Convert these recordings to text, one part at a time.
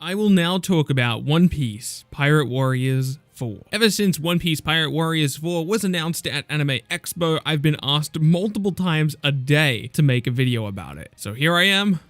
I will now talk about One Piece Pirate Warriors 4. Ever since One Piece Pirate Warriors 4 was announced at Anime Expo, I've been asked multiple times a day to make a video about it. So here I am,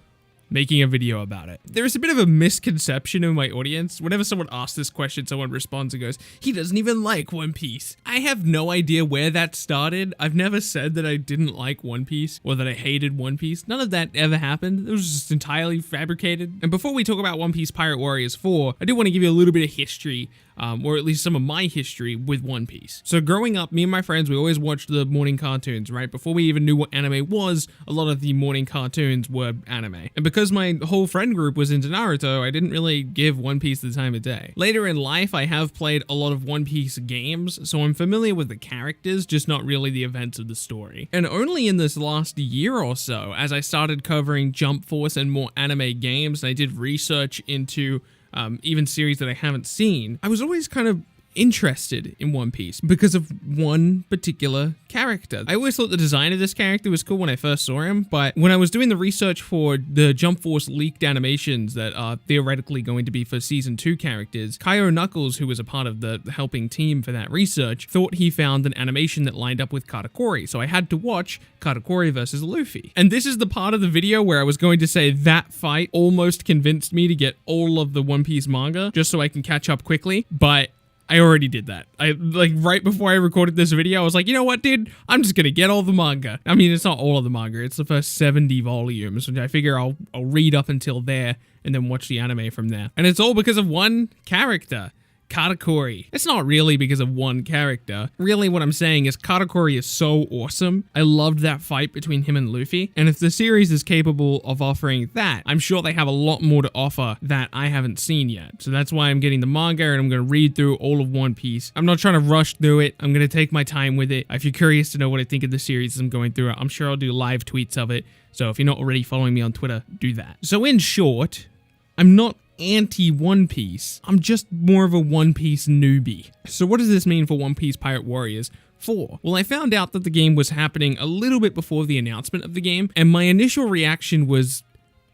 making a video about it. There is a bit of a misconception in my audience. Whenever someone asks this question, someone responds and goes, he doesn't even like One Piece. I have no idea where that started. I've never said that I didn't like One Piece or that I hated One Piece. None of that ever happened. It was just entirely fabricated. And before we talk about One Piece Pirate Warriors 4, I do want to give you a little bit of history, or at least some of my history with One Piece. So growing up, me and my friends, we always watched the morning cartoons, right? Before we even knew what anime was, a lot of the morning cartoons were anime. And because my whole friend group was into Naruto, I didn't really give One Piece the time of day. Later in life, I have played a lot of One Piece games, so I'm familiar with the characters, just not really the events of the story. And only in this last year or so, as I started covering Jump Force and more anime games, and I did research into even series that I haven't seen, I was always kind of interested in One Piece because of one particular character. I always thought the design of this character was cool when I first saw him, but when I was doing the research for the Jump Force leaked animations that are theoretically going to be for Season 2 characters, Kaido Knuckles, who was a part of the helping team for that research, thought he found an animation that lined up with Katakuri, so I had to watch Katakuri versus Luffy. And this is the part of the video where I was going to say that fight almost convinced me to get all of the One Piece manga just so I can catch up quickly, but I already did that. Right before I recorded this video, I was like, you know what, dude? I'm just gonna get all the manga. I mean, it's not all of the manga. It's the first 70 volumes, which I figure I'll read up until there and then watch the anime from there. And it's all because of one character, Katakuri. It's not really because of one character. Really what I'm saying is Katakuri is so awesome. I loved that fight between him and Luffy. And if the series is capable of offering that, I'm sure they have a lot more to offer that I haven't seen yet. So that's why I'm getting the manga and I'm going to read through all of One Piece. I'm not trying to rush through it. I'm going to take my time with it. If you're curious to know what I think of the series as I'm going through it, I'm sure I'll do live tweets of it. So if you're not already following me on Twitter, do that. So in short, I'm not anti-One Piece. I'm just more of a One Piece newbie. So what does this mean for One Piece Pirate Warriors 4? Well, I found out that the game was happening a little bit before the announcement of the game, and my initial reaction was,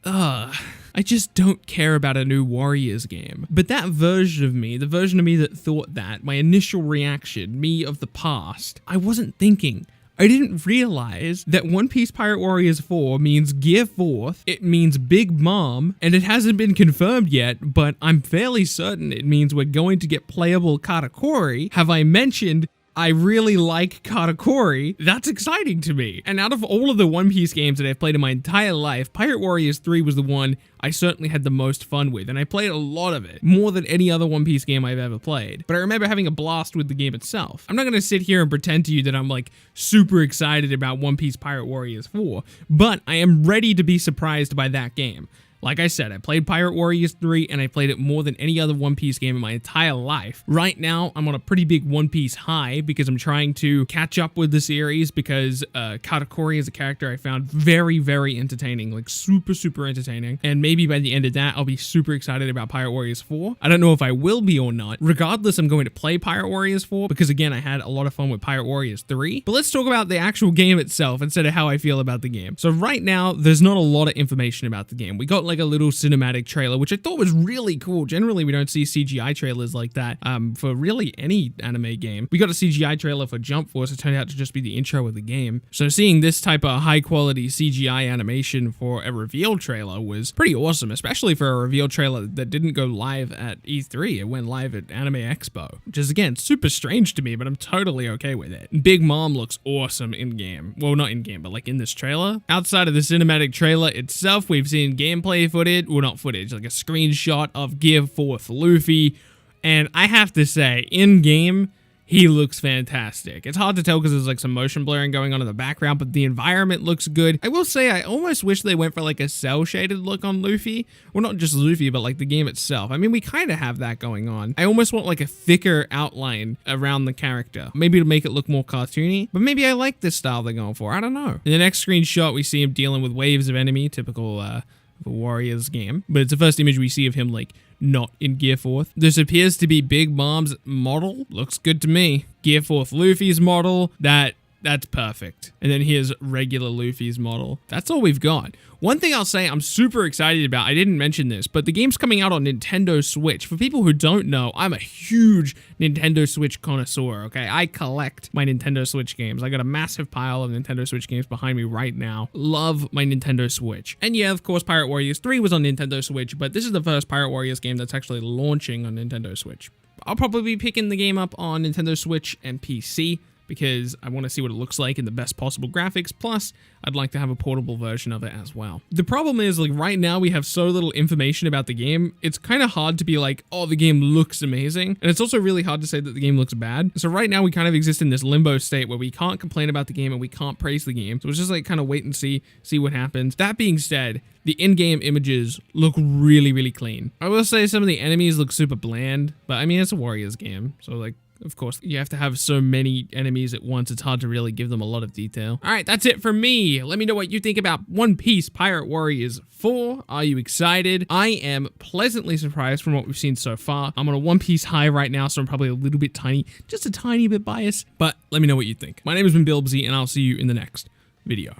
I just don't care about a new Warriors game. But that version of me, the version of me that thought that, my initial reaction, me of the past, I wasn't thinking. I didn't realize that One Piece Pirate Warriors 4 means Gear 4th, it means Big Mom, and it hasn't been confirmed yet, but I'm fairly certain it means we're going to get playable Katakuri. Have I mentioned I really like Katakuri? That's exciting to me. And out of all of the One Piece games that I've played in my entire life, Pirate Warriors 3 was the one I certainly had the most fun with, and I played a lot of it, more than any other One Piece game I've ever played. But I remember having a blast with the game itself. I'm not going to sit here and pretend to you that I'm like super excited about One Piece Pirate Warriors 4, but I am ready to be surprised by that game. Like I said, I played Pirate Warriors 3 and I played it more than any other One Piece game in my entire life. Right now, I'm on a pretty big One Piece high because I'm trying to catch up with the series because Katakuri is a character I found very, very entertaining, like super, super entertaining. And maybe by the end of that, I'll be super excited about Pirate Warriors 4. I don't know if I will be or not. Regardless, I'm going to play Pirate Warriors 4 because again, I had a lot of fun with Pirate Warriors 3. But let's talk about the actual game itself instead of how I feel about the game. So right now, there's not a lot of information about the game. We got like a little cinematic trailer, which I thought was really cool. Generally, we don't see CGI trailers like that for really any anime game. We got a CGI trailer for Jump Force. It turned out to just be the intro of the game. So seeing this type of high quality CGI animation for a reveal trailer was pretty awesome, especially for a reveal trailer that didn't go live at E3. It went live at Anime Expo, which is again super strange to me, but I'm totally okay with it. Big Mom looks awesome in game. Well, not in game, but like in this trailer. Outside of the cinematic trailer itself, we've seen gameplay footage. Well, not footage, like a screenshot of Gear 4th Luffy, and I have to say, in-game, he looks fantastic. It's hard to tell because there's like some motion blurring going on in the background, but the environment looks good. I will say, I almost wish they went for like a cel-shaded look on Luffy. Well, not just Luffy, but like the game itself. I mean, we kind of have that going on. I almost want like a thicker outline around the character, maybe to make it look more cartoony, but maybe I like this style they're going for. I don't know. In the next screenshot, we see him dealing with waves of enemy, typical of a Warriors game, but it's the first image we see of him like not in Gear 4th. This appears to be Big Mom's model. Looks good to me. Gear 4th Luffy's model. That That's perfect. And then here's regular Luffy's model. That's all we've got. One thing I'll say I'm super excited about, I didn't mention this, but the game's coming out on Nintendo Switch. For people who don't know, I'm a huge Nintendo Switch connoisseur, okay? I collect my Nintendo Switch games. I got a massive pile of Nintendo Switch games behind me right now. Love my Nintendo Switch. And yeah, of course, Pirate Warriors 3 was on Nintendo Switch, but this is the first Pirate Warriors game that's actually launching on Nintendo Switch. I'll probably be picking the game up on Nintendo Switch and PC, because I want to see what it looks like in the best possible graphics, plus I'd like to have a portable version of it as well. The problem is, like, right now we have so little information about the game, it's kind of hard to be like, oh, the game looks amazing, and it's also really hard to say that the game looks bad. So right now we kind of exist in this limbo state where we can't complain about the game and we can't praise the game, so it's just like kind of wait and see what happens. That being said, the in-game images look really, really clean. I will say some of the enemies look super bland, but I mean, it's a Warriors game, so like, of course, you have to have so many enemies at once, it's hard to really give them a lot of detail. All right, that's it for me. Let me know what you think about One Piece Pirate Warriors 4. Are you excited? I am pleasantly surprised from what we've seen so far. I'm on a One Piece high right now, so I'm probably a little bit tiny, just a tiny bit biased, but let me know what you think. My name has been Bilbzy, and I'll see you in the next video.